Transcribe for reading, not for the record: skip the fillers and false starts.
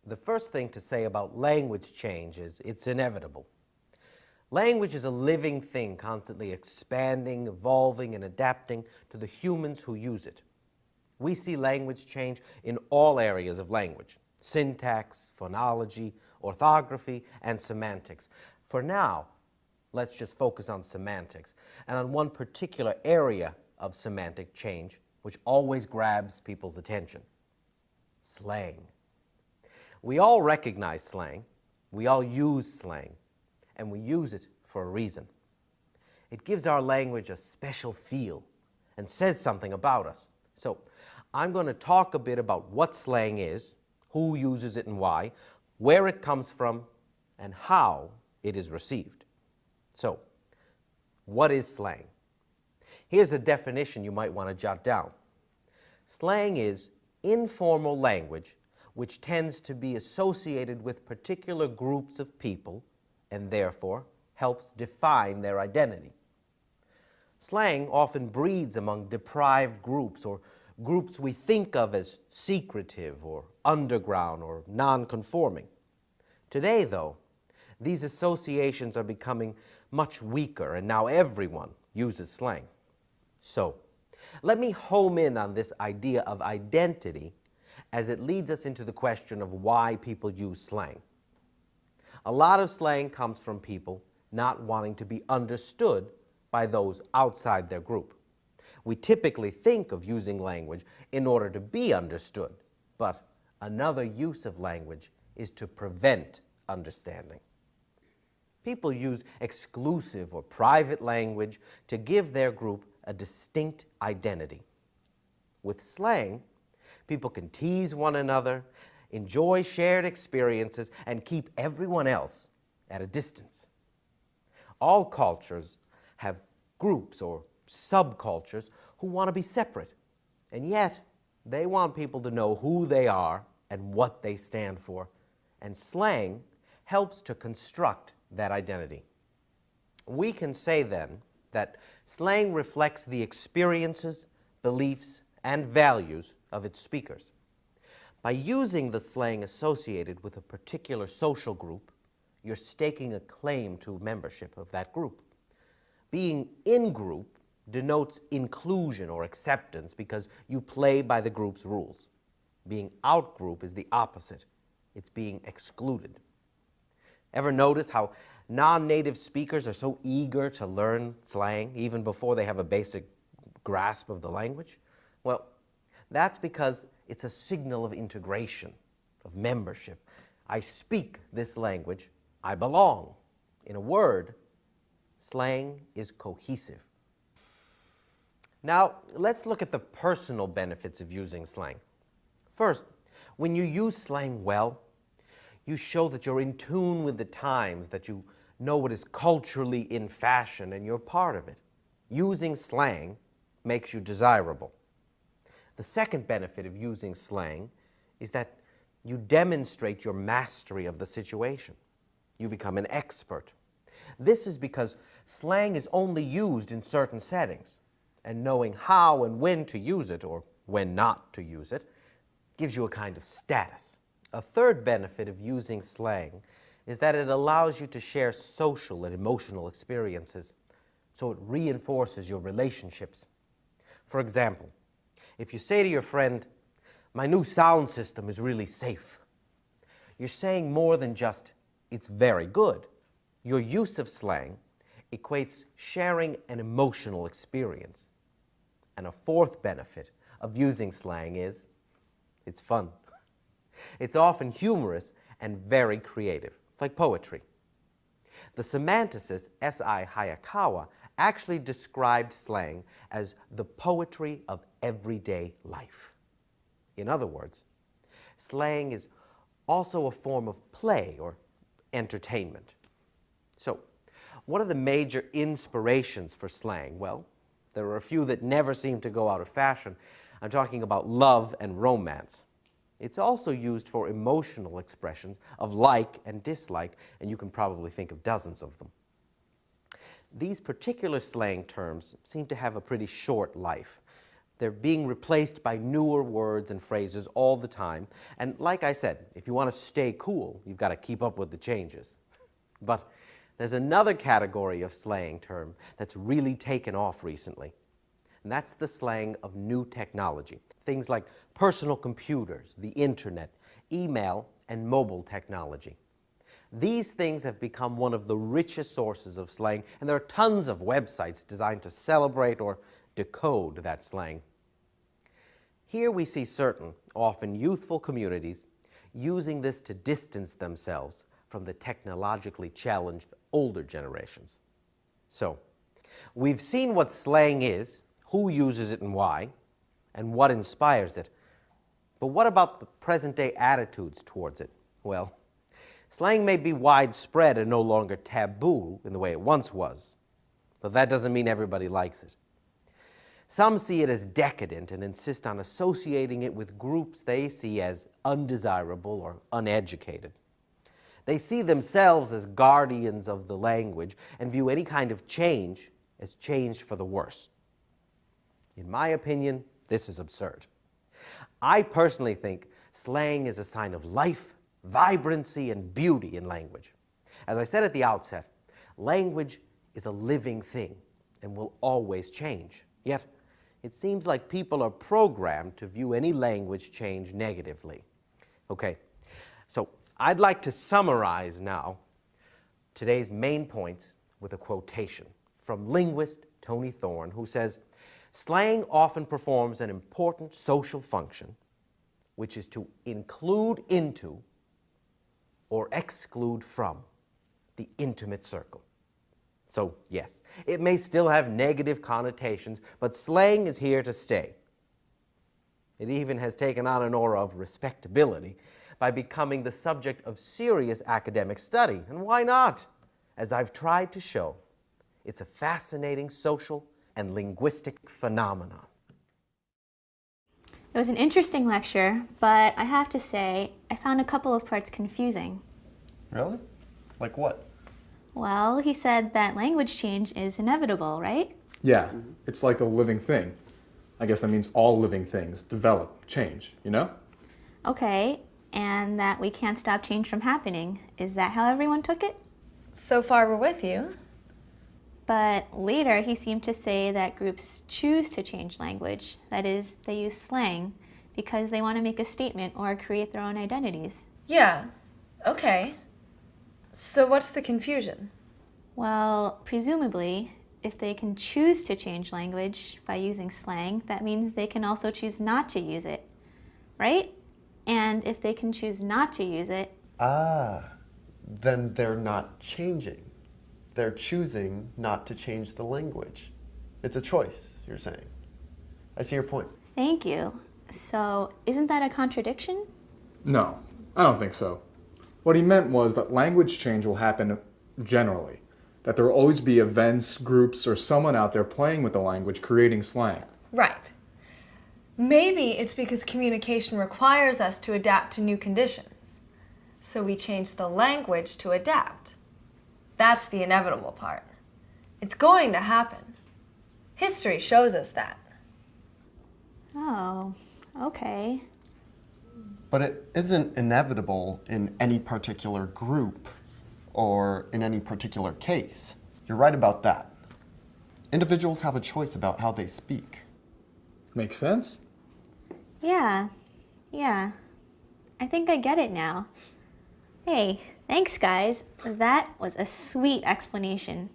The first thing to say about language change is it's inevitable. Language is a living thing, constantly expanding, evolving, and adapting to the humans who use it. We see language change in all areas of language: syntax, phonology, orthography, and semantics. For now, let's just focus on semantics and on one particular area of semantic change which always grabs people's attention: slang. We all recognize slang, we all use slang, and we use it for a reason. It gives our language a special feel and says something about us. So I'm going to talk a bit about what slang is, who uses it and why, where it comes from, and how it is received. So, what is slang? Here's a definition you might want to jot down. Slang is informal language which tends to be associated with particular groups of people and therefore helps define their identity. Slang often breeds among deprived groups or groups we think of as secretive or underground or non-conforming. Today, though, these associations are becoming much weaker, and now everyone uses slang. So, let me home in on this idea of identity as it leads us into the question of why people use slang. A lot of slang comes from people not wanting to be understood by those outside their group. We typically think of using language in order to be understood, but another use of language is to prevent understanding. People use exclusive or private language to give their group a distinct identity. With slang, people can tease one another, enjoy shared experiences, and keep everyone else at a distance. All cultures have groups or subcultures who want to be separate, and yet they want people to know who they are and what they stand for, and slang helps to construct that identity. We can say then that slang reflects the experiences, beliefs, and values of its speakers. By using the slang associated with a particular social group, you're staking a claim to membership of that group. Being in group denotes inclusion or acceptance because you play by the group's rules. Being out group is the opposite. It's being excluded. Ever notice how non-native speakers are so eager to learn slang even before they have a basic grasp of the language? Well, that's because it's a signal of integration, of membership. I speak this language, I belong. In a word, slang is cohesive. Now, let's look at the personal benefits of using slang. First, when you use slang well, you show that you're in tune with the times, that you know what is culturally in fashion, and you're part of it. Using slang makes you desirable. The second benefit of using slang is that you demonstrate your mastery of the situation. You become an expert. This is because slang is only used in certain settings, and knowing how and when to use it, or when not to use it, gives you a kind of status. A third benefit of using slang is that it allows you to share social and emotional experiences, so it reinforces your relationships. For example, if you say to your friend, "My new sound system is really safe," you're saying more than just, "It's very good." Your use of slang equates sharing an emotional experience. And a fourth benefit of using slang is it's fun. It's often humorous and very creative, like poetry. The semanticist S.I. Hayakawa actually described slang as the poetry of everyday life. In other words, slang is also a form of play or entertainment. So, what are the major inspirations for slang? Well, there are a few that never seem to go out of fashion. I'm talking about love and romance. It's also used for emotional expressions of like and dislike, and you can probably think of dozens of them. These particular slang terms seem to have a pretty short life. They're being replaced by newer words and phrases all the time. And like I said, if you want to stay cool, you've got to keep up with the changes. But there's another category of slang term that's really taken off recently. And that's the slang of new technology. Things like personal computers, the internet, email, and mobile technology. These things have become one of the richest sources of slang, and there are tons of websites designed to celebrate or decode that slang. Here we see certain, often youthful communities using this to distance themselves from the technologically challenged older generations. So, we've seen what slang is, who uses it and why, and what inspires it. But what about the present-day attitudes towards it? Well, slang may be widespread and no longer taboo in the way it once was, but that doesn't mean everybody likes it. Some see it as decadent and insist on associating it with groups they see as undesirable or uneducated. They see themselves as guardians of the language and view any kind of change as change for the worse. In my opinion, this is absurd. I personally think slang is a sign of life, vibrancy, and beauty in language. As I said at the outset, language is a living thing and will always change. Yet, it seems like people are programmed to view any language change negatively. Okay, so I'd like to summarize now today's main points with a quotation from linguist Tony Thorne, who says, "Slang often performs an important social function, which is to include into or exclude from the intimate circle." So, yes, it may still have negative connotations, but slang is here to stay. It even has taken on an aura of respectability by becoming the subject of serious academic study. And why not? As I've tried to show, it's a fascinating social and linguistic phenomenon. It was an interesting lecture, but I have to say, I found a couple of parts confusing. Really? Like what? Well, he said that language change is inevitable, right? Yeah, it's like a living thing. I guess that means all living things develop, change, you know? Okay, and that we can't stop change from happening. Is that how everyone took it? So far we're with you. But later he seemed to say that groups choose to change language. That is, they use slang because they want to make a statement or create their own identities. Yeah, okay. So what's the confusion? Well, presumably, if they can choose to change language by using slang, that means they can also choose not to use it, right? And if they can choose not to use it... Then they're not changing. They're choosing not to change the language. It's a choice, you're saying. I see your point. Thank you. So, isn't that a contradiction? No, I don't think so. What he meant was that language change will happen generally, that there will always be events, groups, or someone out there playing with the language, creating slang. Right. Maybe it's because communication requires us to adapt to new conditions. So we change the language to adapt. That's the inevitable part. It's going to happen. History shows us that. Oh, okay. But it isn't inevitable in any particular group or in any particular case. You're right about that. Individuals have a choice about how they speak. Makes sense? Yeah. I think I get it now. Hey, thanks guys. That was a sweet explanation.